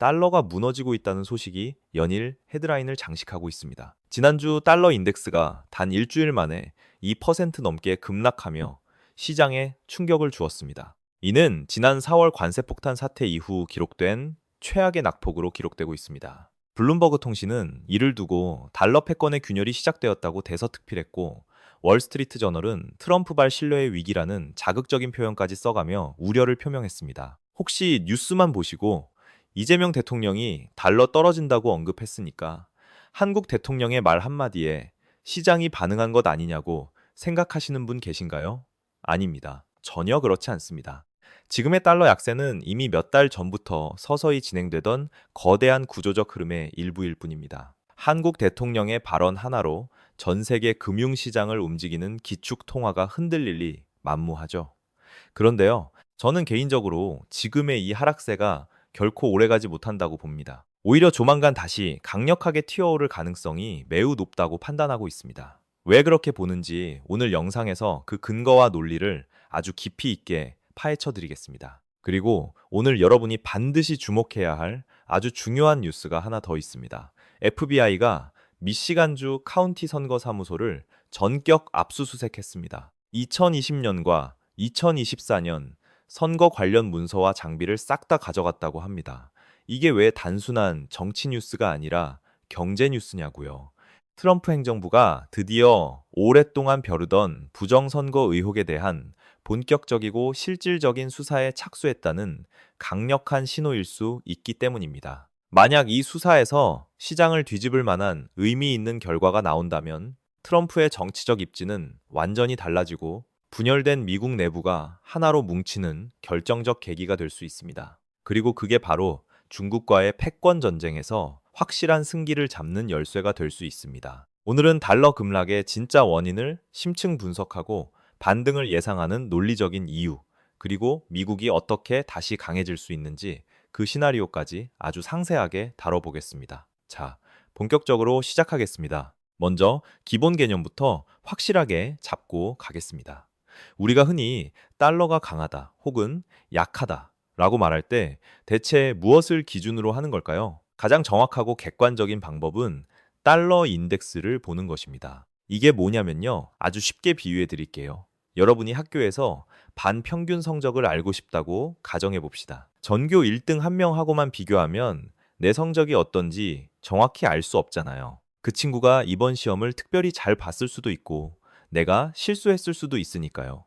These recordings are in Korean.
달러가 무너지고 있다는 소식이 연일 헤드라인을 장식하고 있습니다. 지난주 달러 인덱스가 단 일주일 만에 2% 넘게 급락하며 시장에 충격을 주었습니다. 이는 지난 4월 관세 폭탄 사태 이후 기록된 최악의 낙폭으로 기록되고 있습니다. 블룸버그 통신은 이를 두고 달러 패권의 균열이 시작되었다고 대서특필했고, 월스트리트 저널은 트럼프발 신뢰의 위기라는 자극적인 표현까지 써가며 우려를 표명했습니다. 혹시 뉴스만 보시고 이재명 대통령이 달러 떨어진다고 언급했으니까 한국 대통령의 말 한마디에 시장이 반응한 것 아니냐고 생각하시는 분 계신가요? 아닙니다. 전혀 그렇지 않습니다. 지금의 달러 약세는 이미 몇 달 전부터 서서히 진행되던 거대한 구조적 흐름의 일부일 뿐입니다. 한국 대통령의 발언 하나로 전 세계 금융시장을 움직이는 기축 통화가 흔들릴 리 만무하죠. 그런데요, 저는 개인적으로 지금의 이 하락세가 결코 오래가지 못한다고 봅니다. 오히려 조만간 다시 강력하게 튀어오를 가능성이 매우 높다고 판단하고 있습니다. 왜 그렇게 보는지 오늘 영상에서 그 근거와 논리를 아주 깊이 있게 파헤쳐 드리겠습니다. 그리고 오늘 여러분이 반드시 주목해야 할 아주 중요한 뉴스가 하나 더 있습니다. FBI가 미시간주 카운티 선거사무소를 전격 압수수색했습니다. 2020년과 2024년 선거 관련 문서와 장비를 싹 다 가져갔다고 합니다. 이게 왜 단순한 정치 뉴스가 아니라 경제 뉴스냐고요. 트럼프 행정부가 드디어 오랫동안 벼르던 부정선거 의혹에 대한 본격적이고 실질적인 수사에 착수했다는 강력한 신호일 수 있기 때문입니다. 만약 이 수사에서 시장을 뒤집을 만한 의미 있는 결과가 나온다면 트럼프의 정치적 입지는 완전히 달라지고 분열된 미국 내부가 하나로 뭉치는 결정적 계기가 될 수 있습니다. 그리고 그게 바로 중국과의 패권 전쟁에서 확실한 승기를 잡는 열쇠가 될 수 있습니다. 오늘은 달러 급락의 진짜 원인을 심층 분석하고 반등을 예상하는 논리적인 이유, 그리고 미국이 어떻게 다시 강해질 수 있는지 그 시나리오까지 아주 상세하게 다뤄보겠습니다. 자, 본격적으로 시작하겠습니다. 먼저 기본 개념부터 확실하게 잡고 가겠습니다. 우리가 흔히 달러가 강하다 혹은 약하다 라고 말할 때 대체 무엇을 기준으로 하는 걸까요? 가장 정확하고 객관적인 방법은 달러 인덱스를 보는 것입니다. 이게 뭐냐면요, 아주 쉽게 비유해 드릴게요. 여러분이 학교에서 반평균 성적을 알고 싶다고 가정해 봅시다. 전교 1등 한 명하고만 비교하면 내 성적이 어떤지 정확히 알 수 없잖아요. 그 친구가 이번 시험을 특별히 잘 봤을 수도 있고 내가 실수했을 수도 있으니까요.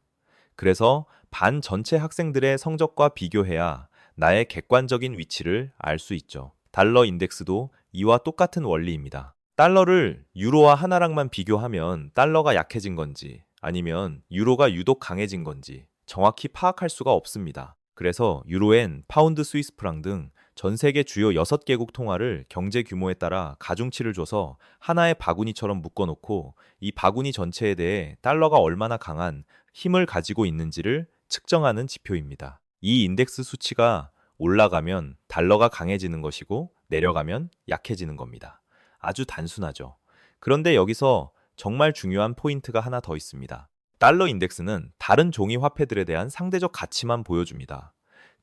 그래서 반 전체 학생들의 성적과 비교해야 나의 객관적인 위치를 알 수 있죠. 달러 인덱스도 이와 똑같은 원리입니다. 달러를 유로와 하나랑만 비교하면 달러가 약해진 건지 아니면 유로가 유독 강해진 건지 정확히 파악할 수가 없습니다. 그래서 유로엔 파운드 스위스 프랑 등 전 세계 주요 6개국 통화를 경제 규모에 따라 가중치를 줘서 하나의 바구니처럼 묶어놓고 이 바구니 전체에 대해 달러가 얼마나 강한 힘을 가지고 있는지를 측정하는 지표입니다. 이 인덱스 수치가 올라가면 달러가 강해지는 것이고 내려가면 약해지는 겁니다. 아주 단순하죠. 그런데 여기서 정말 중요한 포인트가 하나 더 있습니다. 달러 인덱스는 다른 종이 화폐들에 대한 상대적 가치만 보여줍니다.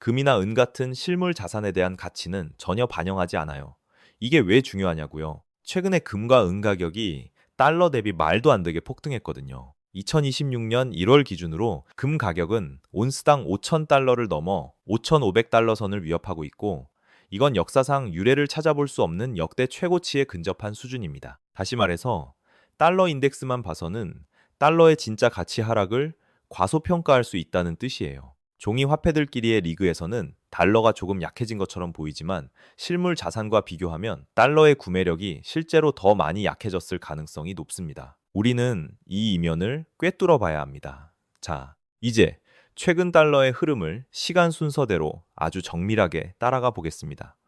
금이나 은 같은 실물 자산에 대한 가치는 전혀 반영하지 않아요. 이게 왜 중요하냐고요? 최근에 금과 은 가격이 달러 대비 말도 안 되게 폭등했거든요. 2026년 1월 기준으로 금 가격은 온스당 5,000달러를 넘어 5,500달러 선을 위협하고 있고, 이건 역사상 유례를 찾아볼 수 없는 역대 최고치에 근접한 수준입니다. 다시 말해서 달러 인덱스만 봐서는 달러의 진짜 가치 하락을 과소평가할 수 있다는 뜻이에요. 종이 화폐들끼리의 리그에서는 달러가 조금 약해진 것처럼 보이지만 실물 자산과 비교하면 달러의 구매력이 실제로 더 많이 약해졌을 가능성이 높습니다. 우리는 이 이면을 꿰뚫어 봐야 합니다. 자, 이제 최근 달러의 흐름을 시간 순서대로 아주 정밀하게 따라가 보겠습니다.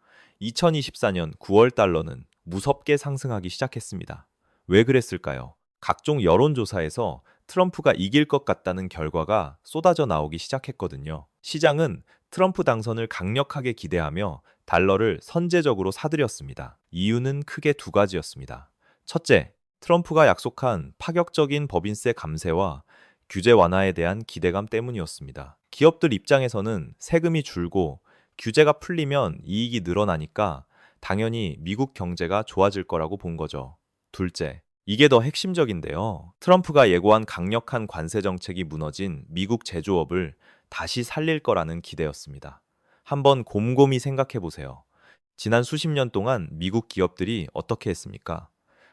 2024년 9월 달러는 무섭게 상승하기 시작했습니다. 왜 그랬을까요? 각종 여론조사에서 트럼프가 이길 것 같다는 결과가 쏟아져 나오기 시작했거든요. 시장은 트럼프 당선을 강력하게 기대하며 달러를 선제적으로 사들였습니다. 이유는 크게 두 가지였습니다. 첫째, 트럼프가 약속한 파격적인 법인세 감세와 규제 완화에 대한 기대감 때문이었습니다. 기업들 입장에서는 세금이 줄고 규제가 풀리면 이익이 늘어나니까 당연히 미국 경제가 좋아질 거라고 본 거죠. 둘째, 이게 더 핵심적인데요. 트럼프가 예고한 강력한 관세 정책이 무너진 미국 제조업을 다시 살릴 거라는 기대였습니다. 한번 곰곰이 생각해 보세요. 지난 수십 년 동안 미국 기업들이 어떻게 했습니까?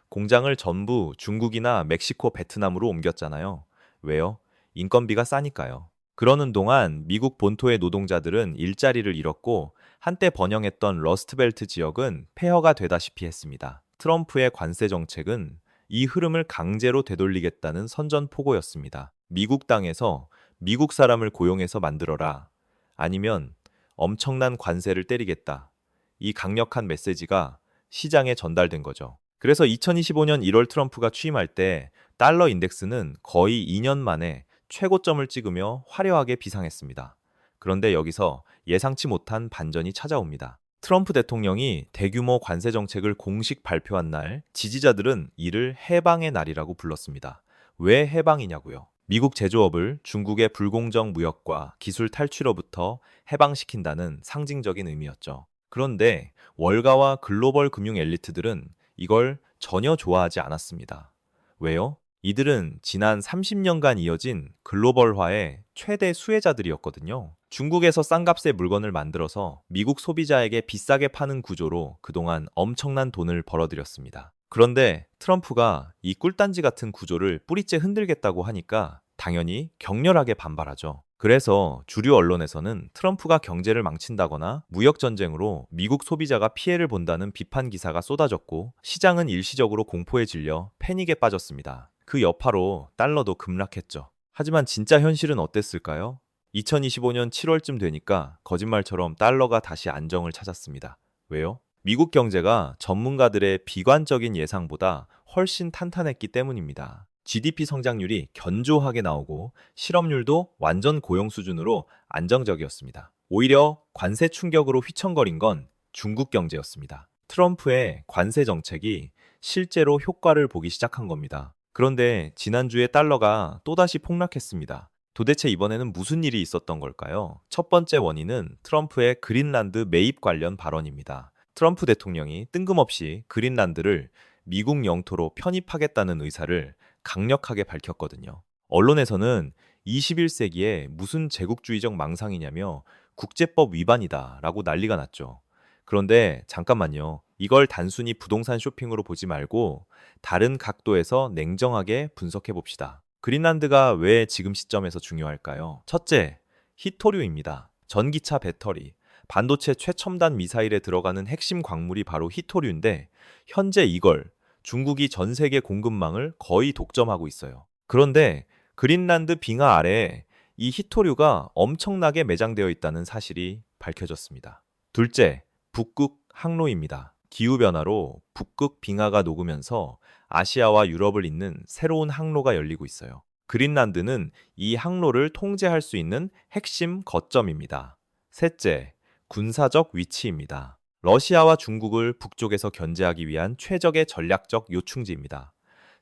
공장을 전부 중국이나 멕시코, 베트남으로 옮겼잖아요. 왜요? 인건비가 싸니까요. 그러는 동안 미국 본토의 노동자들은 일자리를 잃었고 한때 번영했던 러스트벨트 지역은 폐허가 되다시피 했습니다. 트럼프의 관세 정책은 이 흐름을 강제로 되돌리겠다는 선전포고였습니다. 미국 땅에서 미국 사람을 고용해서 만들어라. 아니면 엄청난 관세를 때리겠다. 이 강력한 메시지가 시장에 전달된 거죠. 그래서 2025년 1월 트럼프가 취임할 때 달러 인덱스는 거의 2년 만에 최고점을 찍으며 화려하게 비상했습니다. 그런데 여기서 예상치 못한 반전이 찾아옵니다. 트럼프 대통령이 대규모 관세 정책을 공식 발표한 날, 지지자들은 이를 해방의 날이라고 불렀습니다. 왜 해방이냐고요? 미국 제조업을 중국의 불공정 무역과 기술 탈취로부터 해방시킨다는 상징적인 의미였죠. 그런데 월가와 글로벌 금융 엘리트들은 이걸 전혀 좋아하지 않았습니다. 왜요? 이들은 지난 30년간 이어진 글로벌화의 최대 수혜자들이었거든요. 중국에서 싼 값에 물건을 만들어서 미국 소비자에게 비싸게 파는 구조로 그동안 엄청난 돈을 벌어들였습니다. 그런데 트럼프가 이 꿀단지 같은 구조를 뿌리째 흔들겠다고 하니까 당연히 격렬하게 반발하죠. 그래서 주류 언론에서는 트럼프가 경제를 망친다거나 무역 전쟁으로 미국 소비자가 피해를 본다는 비판 기사가 쏟아졌고 시장은 일시적으로 공포에 질려 패닉에 빠졌습니다. 그 여파로 달러도 급락했죠. 하지만 진짜 현실은 어땠을까요? 2025년 7월쯤 되니까 거짓말처럼 달러가 다시 안정을 찾았습니다. 왜요? 미국 경제가 전문가들의 비관적인 예상보다 훨씬 탄탄했기 때문입니다. GDP 성장률이 견조하게 나오고 실업률도 완전 고용 수준으로 안정적이었습니다. 오히려 관세 충격으로 휘청거린 건 중국 경제였습니다. 트럼프의 관세 정책이 실제로 효과를 보기 시작한 겁니다. 그런데 지난주에 달러가 또다시 폭락했습니다. 도대체 이번에는 무슨 일이 있었던 걸까요? 첫 번째 원인은 트럼프의 그린란드 매입 관련 발언입니다. 트럼프 대통령이 뜬금없이 그린란드를 미국 영토로 편입하겠다는 의사를 강력하게 밝혔거든요. 언론에서는 21세기에 무슨 제국주의적 망상이냐며 국제법 위반이다라고 난리가 났죠. 그런데 잠깐만요. 이걸 단순히 부동산 쇼핑으로 보지 말고 다른 각도에서 냉정하게 분석해 봅시다. 그린란드가 왜 지금 시점에서 중요할까요? 첫째, 히토류입니다. 전기차 배터리, 반도체 최첨단 미사일에 들어가는 핵심 광물이 바로 히토류인데 현재 이걸 중국이 전 세계 공급망을 거의 독점하고 있어요. 그런데 그린란드 빙하 아래에 이 히토류가 엄청나게 매장되어 있다는 사실이 밝혀졌습니다. 둘째, 북극 항로입니다. 기후변화로 북극 빙하가 녹으면서 아시아와 유럽을 잇는 새로운 항로가 열리고 있어요. 그린란드는 이 항로를 통제할 수 있는 핵심 거점입니다. 셋째, 군사적 위치입니다. 러시아와 중국을 북쪽에서 견제하기 위한 최적의 전략적 요충지입니다.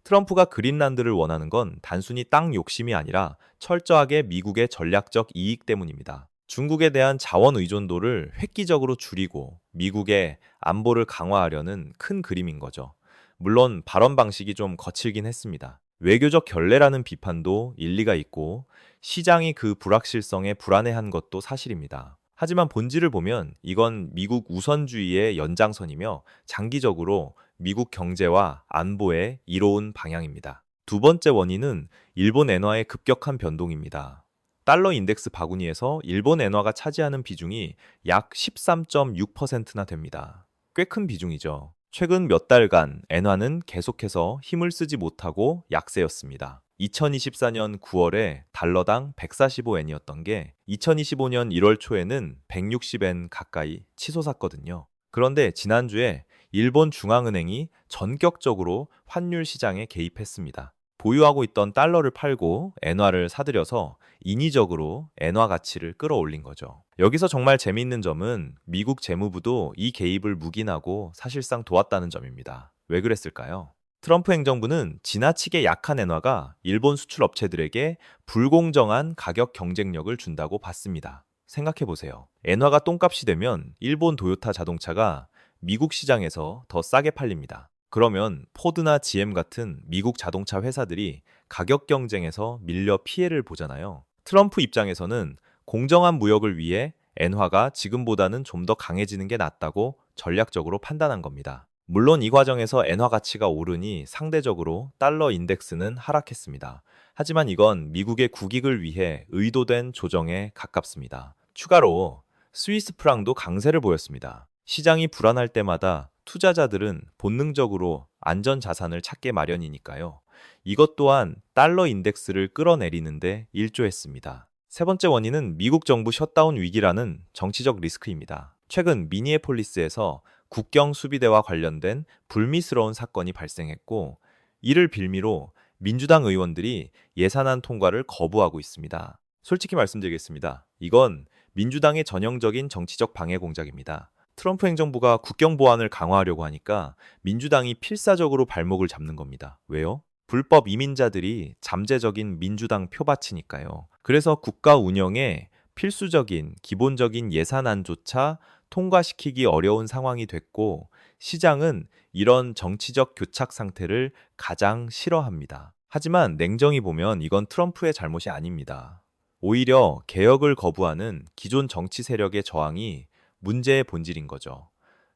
트럼프가 그린란드를 원하는 건 단순히 땅 욕심이 아니라 철저하게 미국의 전략적 이익 때문입니다. 중국에 대한 자원 의존도를 획기적으로 줄이고 미국의 안보를 강화하려는 큰 그림인 거죠. 물론 발언 방식이 좀 거칠긴 했습니다. 외교적 결례라는 비판도 일리가 있고 시장이 그 불확실성에 불안해한 것도 사실입니다. 하지만 본질을 보면 이건 미국 우선주의의 연장선이며 장기적으로 미국 경제와 안보에 이로운 방향입니다. 두 번째 원인은 일본 엔화의 급격한 변동입니다. 달러 인덱스 바구니에서 일본 엔화가 차지하는 비중이 약 13.6%나 됩니다. 꽤 큰 비중이죠. 최근 몇 달간 엔화는 계속해서 힘을 쓰지 못하고 약세였습니다. 2024년 9월에 달러당 145엔이었던 게 2025년 1월 초에는 160엔 가까이 치솟았거든요. 그런데 지난주에 일본 중앙은행이 전격적으로 환율 시장에 개입했습니다. 보유하고 있던 달러를 팔고 엔화를 사들여서 인위적으로 엔화 가치를 끌어올린 거죠. 여기서 정말 재미있는 점은 미국 재무부도 이 개입을 묵인하고 사실상 도왔다는 점입니다. 왜 그랬을까요? 트럼프 행정부는 지나치게 약한 엔화가 일본 수출 업체들에게 불공정한 가격 경쟁력을 준다고 봤습니다. 생각해 보세요. 엔화가 똥값이 되면 일본 도요타 자동차가 미국 시장에서 더 싸게 팔립니다. 그러면 포드나 GM 같은 미국 자동차 회사들이 가격 경쟁에서 밀려 피해를 보잖아요. 트럼프 입장에서는 공정한 무역을 위해 엔화가 지금보다는 좀 더 강해지는 게 낫다고 전략적으로 판단한 겁니다. 물론 이 과정에서 엔화 가치가 오르니 상대적으로 달러 인덱스는 하락했습니다. 하지만 이건 미국의 국익을 위해 의도된 조정에 가깝습니다. 추가로 스위스 프랑도 강세를 보였습니다. 시장이 불안할 때마다 투자자들은 본능적으로 안전 자산을 찾게 마련이니까요. 이것 또한 달러 인덱스를 끌어내리는데 일조했습니다. 세 번째 원인은 미국 정부 셧다운 위기라는 정치적 리스크입니다. 최근 미니애폴리스에서 국경 수비대와 관련된 불미스러운 사건이 발생했고, 이를 빌미로 민주당 의원들이 예산안 통과를 거부하고 있습니다. 솔직히 말씀드리겠습니다. 이건 민주당의 전형적인 정치적 방해 공작입니다. 트럼프 행정부가 국경 보안을 강화하려고 하니까 민주당이 필사적으로 발목을 잡는 겁니다. 왜요? 불법 이민자들이 잠재적인 민주당 표밭이니까요. 그래서 국가 운영에 필수적인 기본적인 예산안조차 통과시키기 어려운 상황이 됐고, 시장은 이런 정치적 교착 상태를 가장 싫어합니다. 하지만 냉정히 보면 이건 트럼프의 잘못이 아닙니다. 오히려 개혁을 거부하는 기존 정치 세력의 저항이 문제의 본질인 거죠.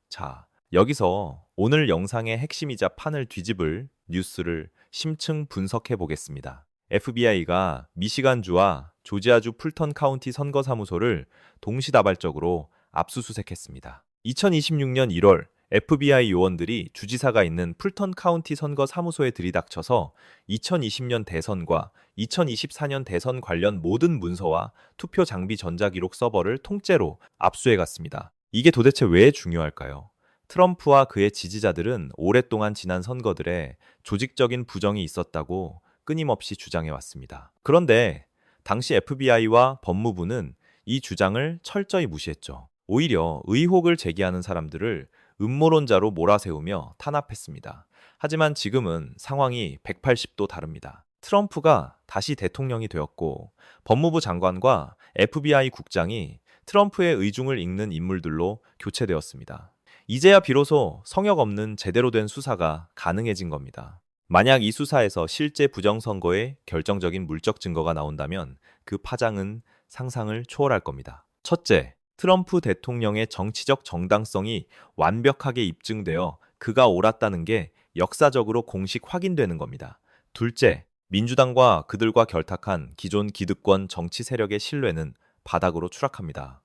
자, 여기서 오늘 영상의 핵심이자 판을 뒤집을 뉴스를 심층 분석해 보겠습니다. FBI가 미시간주와 조지아주 풀턴 카운티 선거사무소를 동시다발적으로 압수수색했습니다. 2026년 1월 FBI 요원들이 주지사가 있는 풀턴 카운티 선거 사무소에 들이닥쳐서 2020년 대선과 2024년 대선 관련 모든 문서와 투표 장비 전자기록 서버를 통째로 압수해갔습니다. 이게 도대체 왜 중요할까요? 트럼프와 그의 지지자들은 오랫동안 지난 선거들에 조직적인 부정이 있었다고 끊임없이 주장해왔습니다. 그런데 당시 FBI와 법무부는 이 주장을 철저히 무시했죠. 오히려 의혹을 제기하는 사람들을 음모론자로 몰아세우며 탄압했습니다. 하지만 지금은 상황이 180도 다릅니다. 트럼프가 다시 대통령이 되었고, 법무부 장관과 FBI 국장이 트럼프의 의중을 읽는 인물들로 교체되었습니다. 이제야 비로소 성역 없는 제대로 된 수사가 가능해진 겁니다. 만약 이 수사에서 실제 부정선거의 결정적인 물적 증거가 나온다면 그 파장은 상상을 초월할 겁니다. 첫째, 트럼프 대통령의 정치적 정당성이 완벽하게 입증되어 그가 옳았다는 게 역사적으로 공식 확인되는 겁니다. 둘째, 민주당과 그들과 결탁한 기존 기득권 정치 세력의 신뢰는 바닥으로 추락합니다.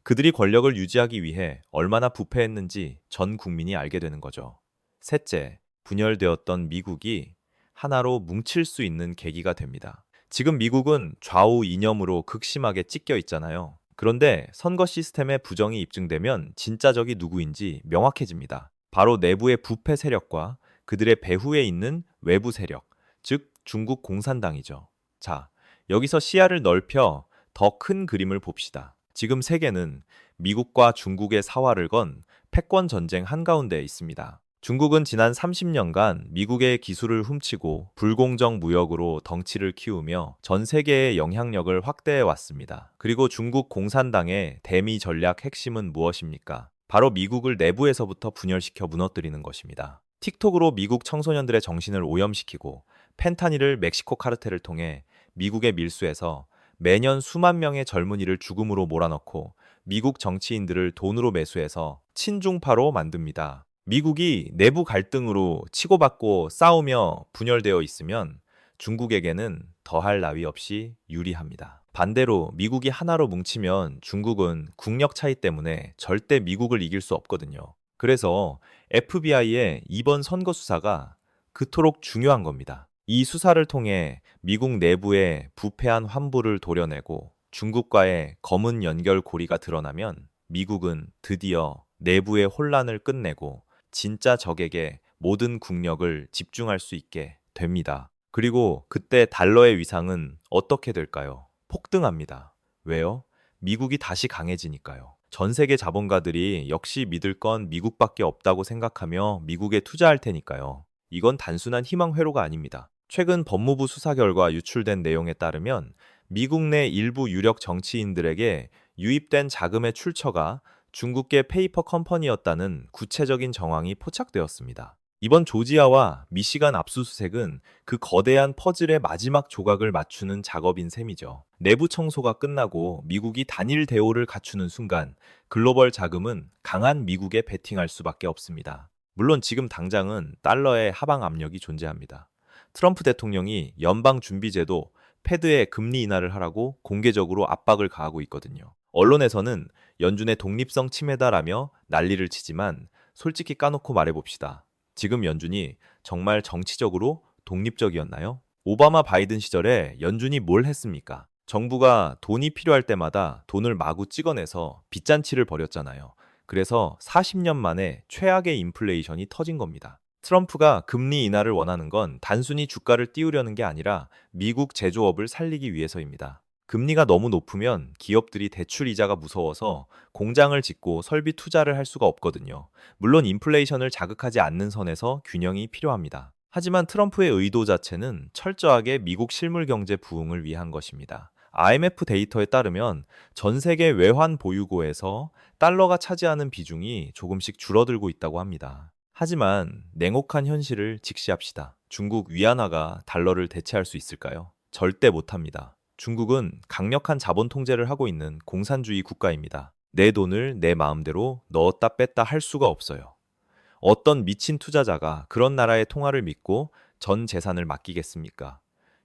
그들이 권력을 유지하기 위해 얼마나 부패했는지 전 국민이 알게 되는 거죠. 셋째, 분열되었던 미국이 하나로 뭉칠 수 있는 계기가 됩니다. 지금 미국은 좌우 이념으로 극심하게 찢겨 있잖아요. 그런데 선거 시스템의 부정이 입증되면 진짜 적이 누구인지 명확해집니다. 바로 내부의 부패 세력과 그들의 배후에 있는 외부 세력, 즉 중국 공산당이죠. 자, 여기서 시야를 넓혀 더 큰 그림을 봅시다. 지금 세계는 미국과 중국의 사활을 건 패권 전쟁 한가운데 있습니다. 중국은 지난 30년간 미국의 기술을 훔치고 불공정 무역으로 덩치를 키우며 전 세계의 영향력을 확대해 왔습니다. 그리고 중국 공산당의 대미 전략 핵심은 무엇입니까? 바로 미국을 내부에서부터 분열시켜 무너뜨리는 것입니다. 틱톡으로 미국 청소년들의 정신을 오염시키고 펜타닐을 멕시코 카르텔을 통해 미국의 밀수해서 매년 수만 명의 젊은이를 죽음으로 몰아넣고 미국 정치인들을 돈으로 매수해서 친중파로 만듭니다. 미국이 내부 갈등으로 치고받고 싸우며 분열되어 있으면 중국에게는 더할 나위 없이 유리합니다. 반대로 미국이 하나로 뭉치면 중국은 국력 차이 때문에 절대 미국을 이길 수 없거든요. 그래서 FBI의 이번 선거 수사가 그토록 중요한 겁니다. 이 수사를 통해 미국 내부의 부패한 환부를 도려내고 중국과의 검은 연결고리가 드러나면 미국은 드디어 내부의 혼란을 끝내고 진짜 적에게 모든 국력을 집중할 수 있게 됩니다. 그리고 그때 달러의 위상은 어떻게 될까요? 폭등합니다. 왜요? 미국이 다시 강해지니까요. 전 세계 자본가들이 역시 믿을 건 미국밖에 없다고 생각하며 미국에 투자할 테니까요. 이건 단순한 희망 회로가 아닙니다. 최근 법무부 수사 결과 유출된 내용에 따르면 미국 내 일부 유력 정치인들에게 유입된 자금의 출처가 중국계 페이퍼 컴퍼니였다는 구체적인 정황이 포착되었습니다. 이번 조지아와 미시간 압수수색은 그 거대한 퍼즐의 마지막 조각을 맞추는 작업인 셈이죠. 내부 청소가 끝나고 미국이 단일 대오를 갖추는 순간 글로벌 자금은 강한 미국에 베팅할 수밖에 없습니다. 물론 지금 당장은 달러의 하방 압력이 존재합니다. 트럼프 대통령이 연방준비제도 패드에 금리 인하를 하라고 공개적으로 압박을 가하고 있거든요. 언론에서는 연준의 독립성 침해다라며 난리를 치지만 솔직히 까놓고 말해봅시다. 지금 연준이 정말 정치적으로 독립적이었나요? 오바마 바이든 시절에 연준이 뭘 했습니까? 정부가 돈이 필요할 때마다 돈을 마구 찍어내서 빚잔치를 벌였잖아요. 그래서 40년 만에 최악의 인플레이션이 터진 겁니다. 트럼프가 금리 인하를 원하는 건 단순히 주가를 띄우려는 게 아니라 미국 제조업을 살리기 위해서입니다. 금리가 너무 높으면 기업들이 대출 이자가 무서워서 공장을 짓고 설비 투자를 할 수가 없거든요. 물론 인플레이션을 자극하지 않는 선에서 균형이 필요합니다. 하지만 트럼프의 의도 자체는 철저하게 미국 실물 경제 부흥을 위한 것입니다. IMF 데이터에 따르면 전 세계 외환 보유고에서 달러가 차지하는 비중이 조금씩 줄어들고 있다고 합니다. 하지만 냉혹한 현실을 직시합시다. 중국 위안화가 달러를 대체할 수 있을까요? 절대 못합니다. 중국은 강력한 자본 통제를 하고 있는 공산주의 국가입니다. 내 돈을 내 마음대로 넣었다 뺐다 할 수가 없어요. 어떤 미친 투자자가 그런 나라의 통화를 믿고 전 재산을 맡기겠습니까?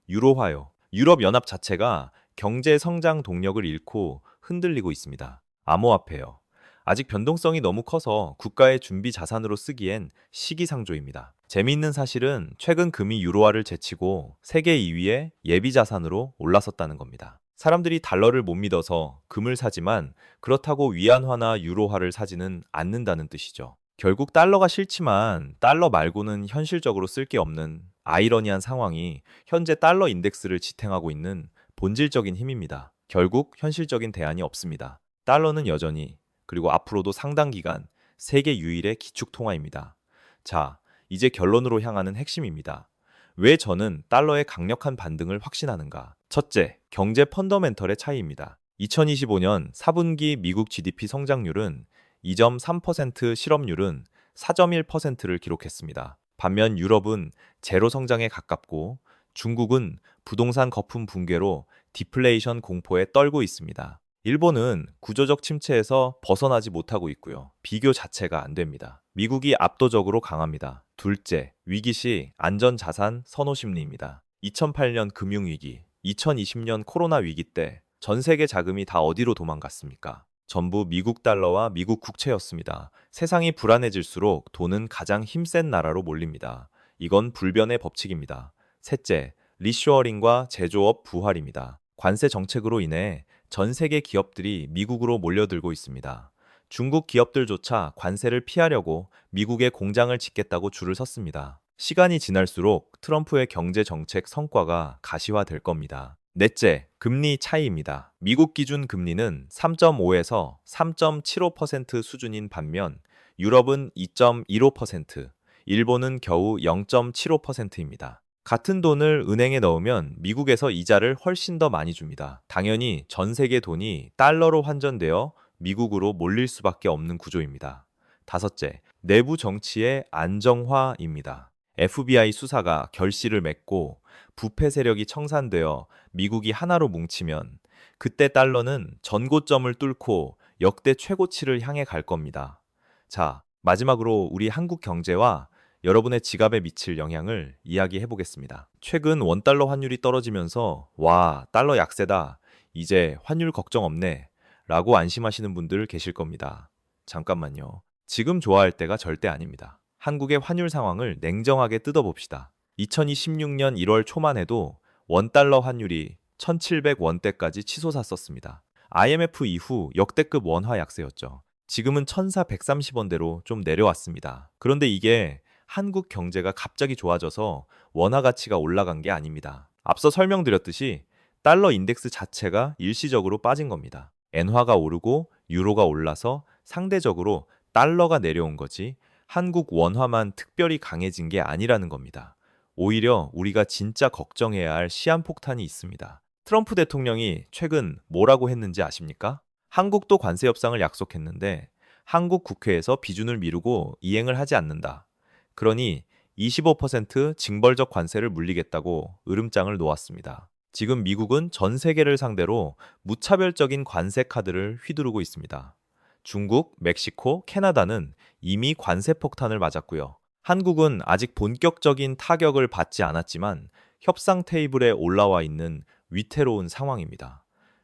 유로화요. 유럽연합 자체가 경제 성장 동력을 잃고 흔들리고 있습니다. 암호화폐요. 아직 변동성이 너무 커서 국가의 준비 자산으로 쓰기엔 시기상조입니다. 재미있는 사실은 최근 금이 유로화를 제치고 세계 2위의 예비 자산으로 올라섰다는 겁니다. 사람들이 달러를 못 믿어서 금을 사지만 그렇다고 위안화나 유로화를 사지는 않는다는 뜻이죠. 결국 달러가 싫지만 달러 말고는 현실적으로 쓸 게 없는 아이러니한 상황이 현재 달러 인덱스를 지탱하고 있는 본질적인 힘입니다. 결국 현실적인 대안이 없습니다. 달러는 여전히 그리고 앞으로도 상당 기간 세계 유일의 기축통화입니다. 자, 이제 결론으로 향하는 핵심입니다. 왜 저는 달러의 강력한 반등을 확신하는가? 첫째, 경제 펀더멘털의 차이입니다. 2025년 4분기 미국 GDP 성장률은 2.3%, 실업률은 4.1%를 기록했습니다. 반면 유럽은 제로 성장에 가깝고 중국은 부동산 거품 붕괴로 디플레이션 공포에 떨고 있습니다. 일본은 구조적 침체에서 벗어나지 못하고 있고요. 비교 자체가 안 됩니다. 미국이 압도적으로 강합니다. 둘째, 위기 시 안전자산 선호 심리입니다. 2008년 금융위기, 2020년 코로나 위기 때 전 세계 자금이 다 어디로 도망갔습니까? 전부 미국 달러와 미국 국채였습니다. 세상이 불안해질수록 돈은 가장 힘센 나라로 몰립니다. 이건 불변의 법칙입니다. 셋째, 리쇼어링과 제조업 부활입니다. 관세 정책으로 인해 전 세계 기업들이 미국으로 몰려들고 있습니다. 중국 기업들조차 관세를 피하려고 미국에 공장을 짓겠다고 줄을 섰습니다. 시간이 지날수록 트럼프의 경제 정책 성과가 가시화될 겁니다. 넷째, 금리 차이입니다. 미국 기준 금리는 3.5에서 3.75% 수준인 반면 유럽은 2.15%, 일본은 겨우 0.75%입니다. 같은 돈을 은행에 넣으면 미국에서 이자를 훨씬 더 많이 줍니다. 당연히 전 세계 돈이 달러로 환전되어 미국으로 몰릴 수밖에 없는 구조입니다. 다섯째, 내부 정치의 안정화입니다. FBI 수사가 결실을 맺고 부패 세력이 청산되어 미국이 하나로 뭉치면 그때 달러는 전고점을 뚫고 역대 최고치를 향해 갈 겁니다. 자, 마지막으로 우리 한국 경제와 여러분의 지갑에 미칠 영향을 이야기해 보겠습니다. 최근 원달러 환율이 떨어지면서 와, 달러 약세다. 이제 환율 걱정 없네. 라고 안심하시는 분들 계실 겁니다. 잠깐만요. 지금 좋아할 때가 절대 아닙니다. 한국의 환율 상황을 냉정하게 뜯어봅시다. 2026년 1월 초만 해도 원달러 환율이 1700원대까지 치솟았었습니다. IMF 이후 역대급 원화 약세였죠. 지금은 1430원대로 좀 내려왔습니다. 그런데 이게 한국 경제가 갑자기 좋아져서 원화 가치가 올라간 게 아닙니다. 앞서 설명드렸듯이 달러 인덱스 자체가 일시적으로 빠진 겁니다. 엔화가 오르고 유로가 올라서 상대적으로 달러가 내려온 거지 한국 원화만 특별히 강해진 게 아니라는 겁니다. 오히려 우리가 진짜 걱정해야 할 시한폭탄이 있습니다. 트럼프 대통령이 최근 뭐라고 했는지 아십니까? 한국도 관세 협상을 약속했는데 한국 국회에서 비준을 미루고 이행을 하지 않는다. 그러니 25% 징벌적 관세를 물리겠다고 으름장을 놓았습니다. 지금 미국은 전 세계를 상대로 무차별적인 관세 카드를 휘두르고 있습니다. 중국, 멕시코, 캐나다는 이미 관세 폭탄을 맞았고요. 한국은 아직 본격적인 타격을 받지 않았지만 협상 테이블에 올라와 있는 위태로운 상황입니다.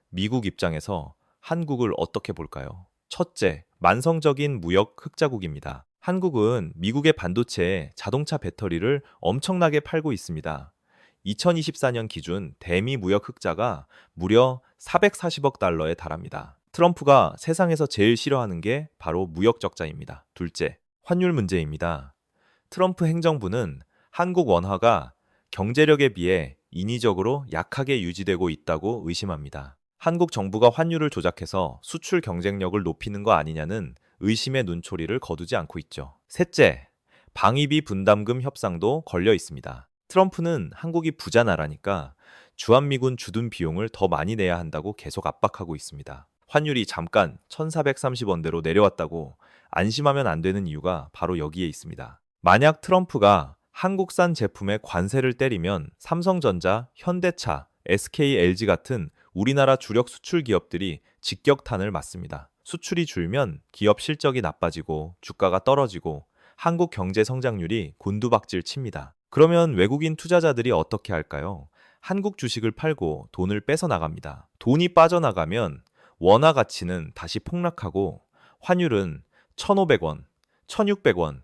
미국 입장에서 한국을 어떻게 볼까요? 첫째, 만성적인 무역 흑자국입니다. 한국은 미국의 반도체에 자동차 배터리를 엄청나게 팔고 있습니다. 2024년 기준 대미 무역 흑자가 무려 440억 달러에 달합니다. 트럼프가 세상에서 제일 싫어하는 게 바로 무역 적자입니다. 둘째, 환율 문제입니다. 트럼프 행정부는 한국 원화가 경제력에 비해 인위적으로 약하게 유지되고 있다고 의심합니다. 한국 정부가 환율을 조작해서 수출 경쟁력을 높이는 거 아니냐는 의심의 눈초리를 거두지 않고 있죠. 셋째, 방위비 분담금 협상도 걸려 있습니다. 트럼프는 한국이 부자 나라니까 주한미군 주둔 비용을 더 많이 내야 한다고 계속 압박하고 있습니다. 환율이 잠깐 1430원대로 내려왔다고 안심하면 안 되는 이유가 바로 여기에 있습니다. 만약 트럼프가 한국산 제품에 관세를 때리면 삼성전자, 현대차, SK, LG 같은 우리나라 주력 수출 기업들이 직격탄을 맞습니다. 수출이 줄면 기업 실적이 나빠지고 주가가 떨어지고 한국 경제 성장률이 곤두박질 칩니다. 그러면 외국인 투자자들이 어떻게 할까요? 한국 주식을 팔고 돈을 뺏어 나갑니다. 돈이 빠져나가면 원화 가치는 다시 폭락하고 환율은 1,500원, 1,600원,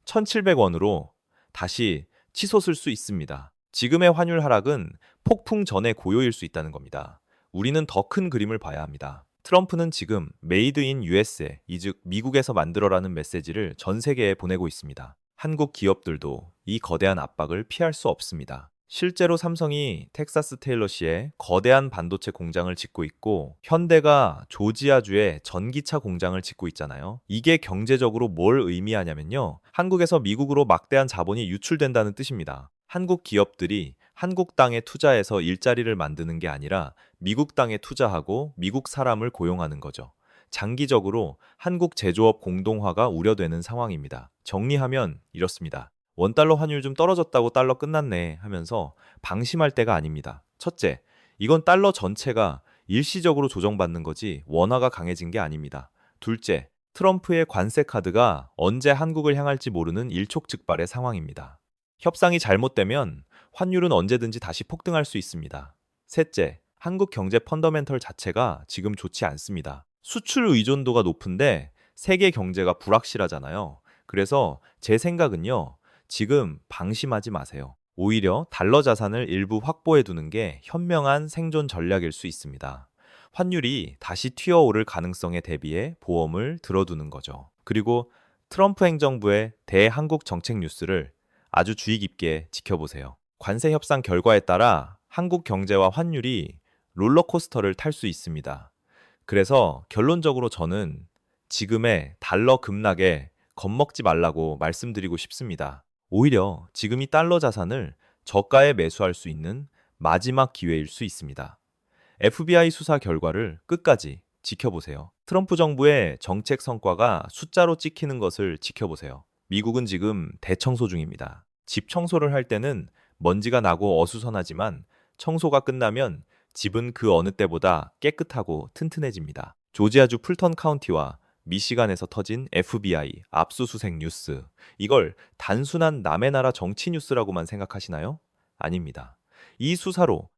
1,700원으로 다시 치솟을 수 있습니다. 지금의 환율 하락은 폭풍 전의 고요일 수 있다는 겁니다. 우리는 더 큰 그림을 봐야 합니다. 트럼프는 지금 메이드 인 USA, 즉 미국에서 만들어라는 메시지를 전 세계에 보내고 있습니다. 한국 기업들도 이 거대한 압박을 피할 수 없습니다. 실제로 삼성이 텍사스 테일러시에 거대한 반도체 공장을 짓고 있고 현대가 조지아주에 전기차 공장을 짓고 있잖아요. 이게 경제적으로 뭘 의미하냐면요. 한국에서 미국으로 막대한 자본이 유출된다는 뜻입니다. 한국 기업들이 한국 땅에 투자해서 일자리를 만드는 게 아니라 미국 땅에 투자하고 미국 사람을 고용하는 거죠. 장기적으로 한국 제조업 공동화가 우려되는 상황입니다. 정리하면 이렇습니다. 원달러 환율 좀 떨어졌다고 달러 끝났네 하면서 방심할 때가 아닙니다. 첫째, 이건 달러 전체가 일시적으로 조정받는 거지 원화가 강해진 게 아닙니다. 둘째, 트럼프의 관세 카드가 언제 한국을 향할지 모르는 일촉즉발의 상황입니다. 협상이 잘못되면 환율은 언제든지 다시 폭등할 수 있습니다. 셋째, 한국 경제 펀더멘털 자체가 지금 좋지 않습니다. 수출 의존도가 높은데 세계 경제가 불확실하잖아요. 그래서 제 생각은요. 지금 방심하지 마세요. 오히려 달러 자산을 일부 확보해 두는 게 현명한 생존 전략일 수 있습니다. 환율이 다시 튀어오를 가능성에 대비해 보험을 들어두는 거죠. 그리고 트럼프 행정부의 대한국 정책 뉴스를 아주 주의 깊게 지켜보세요. 관세 협상 결과에 따라 한국 경제와 환율이 롤러코스터를 탈 수 있습니다. 그래서 결론적으로 저는 지금의 달러 급락에 겁먹지 말라고 말씀드리고 싶습니다. 오히려 지금이 달러 자산을 저가에 매수할 수 있는 마지막 기회일 수 있습니다. FBI 수사 결과를 끝까지 지켜보세요. 트럼프 정부의 정책 성과가 숫자로 찍히는 것을 지켜보세요. 미국은 지금 대청소 중입니다. 집 청소를 할 때는 먼지가 나고 어수선하지만 청소가 끝나면 집은 그 어느 때보다 깨끗하고 튼튼해집니다. 조지아주 풀턴 카운티와 미시간에서 터진 FBI 압수수색 뉴스. 이걸 단순한 남의 나라 정치 뉴스라고만 생각하시나요? 아닙니다. 이 수사로